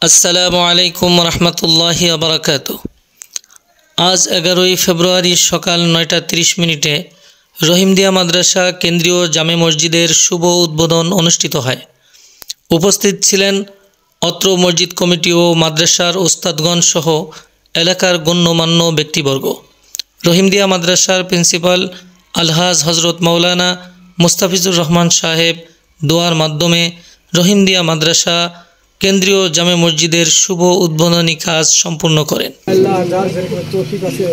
আসসালামু আলাইকুম রহমতুল্লাহি আবরাকাতু। আজ 11ই ফেব্রুয়ারি সকাল 9টা 30 রহিমদিয়া মাদ্রাসা কেন্দ্রীয় জামে মসজিদের শুভ উদ্বোধন অনুষ্ঠিত হয়। উপস্থিত ছিলেন অত্র মসজিদ কমিটি ও মাদ্রাসার ওস্তাদগণ সহ এলাকার গণ্যমান্য ব্যক্তিবর্গ। রহিমদিয়া মাদ্রাসার প্রিন্সিপাল আলহাজ হজরত মৌলানা মুস্তাফিজুর রহমান সাহেব দোয়ার মাধ্যমে রহিমদিয়া মাদ্রাসা কেন্দ্রীয় জামে মসজিদের শুভ উদ্বোধনী কাজ সম্পূর্ণ করেন। আল্লাহ যার যেরকম তৌফিক আছে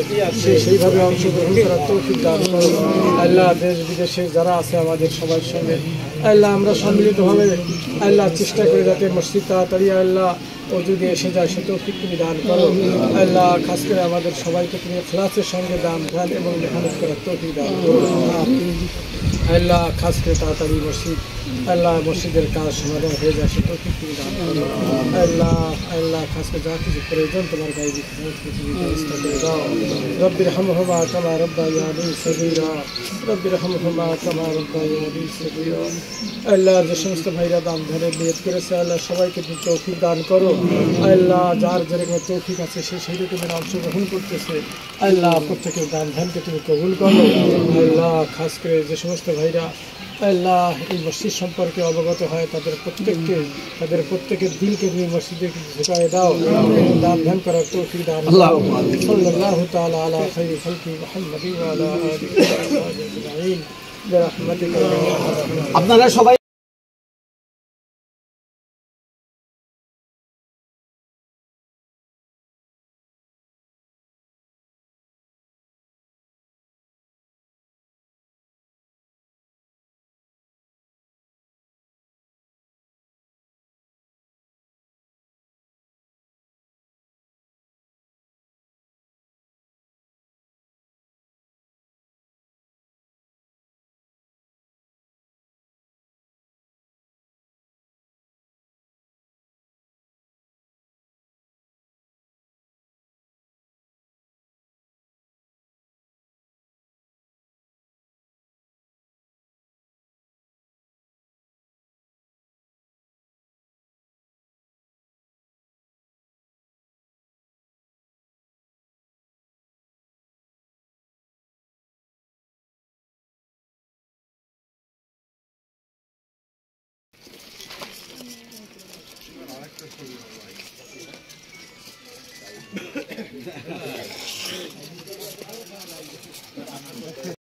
সেইভাবে অংশগ্রহণ করার তৌফিক দান করুন। আল্লাহ দেশ বিদেশে যারা আছে আমাদের সবার সঙ্গে আল্লাহ আমরা সম্মিলিতভাবে আল্লাহ চেষ্টা করে যাতে মসজিদ তাড়াতাড়ি আল্লাহ ও যদি এসে যায় সে তৌফিক তুমি দান করো। আল্লাহ খাস করে আমাদের সবাইকে তুমি ইখলাসের সঙ্গে দান ধ্যান এবং মেহনত করার তৌফিক দান করো। আল্লাহ খাস করে তাড়াতাড়ি আল্লাহ মসজিদের কাজ সমাধান হয়ে যায় সে তৌফিক তুমি দান করো। আল্লাহ খাস করে যা কিছু প্রয়োজন তোমার গায়ে ব্যবস্থা করে দাও। রব্বির হামহুমা কামা রব্বায়ানি সগীরা, রব্বির হামহুমা কামা রব্বায়ানি সগীরা। আল্লাহ যে সমস্ত ভাইরা দান ধ্যানের নিয়ত করেছে আল্লাহ সবাইকে তুমি তৌফিক দান করো। আল্লাহ যার যেরকম তৌফিক আছে সেই রকমের অংশগ্রহণ করতেছে আল্লাহ প্রত্যেকের দান ধ্যানকে তুমি কবুল করো। আল্লাহ খাস করে যে সমস্ত ভাইরা আল্লাহ এই মসজিদ সম্পর্কে অবগত হয় তাদের প্রত্যেকের দিলকে তুমি মসজিদে ঢুকায় দাও, দান ধ্যান করার তৌফিক দান করো। সাল্লাল্লাহু তাআলা আলা খায়রি খালকি মুহাম্মাদিন ওয়া আলা আলিহি ওয়া সাহবিহি আজমাইন বিরহমাতিকা ইয়া আরহামার রাহিমিন। আপনারা সবাই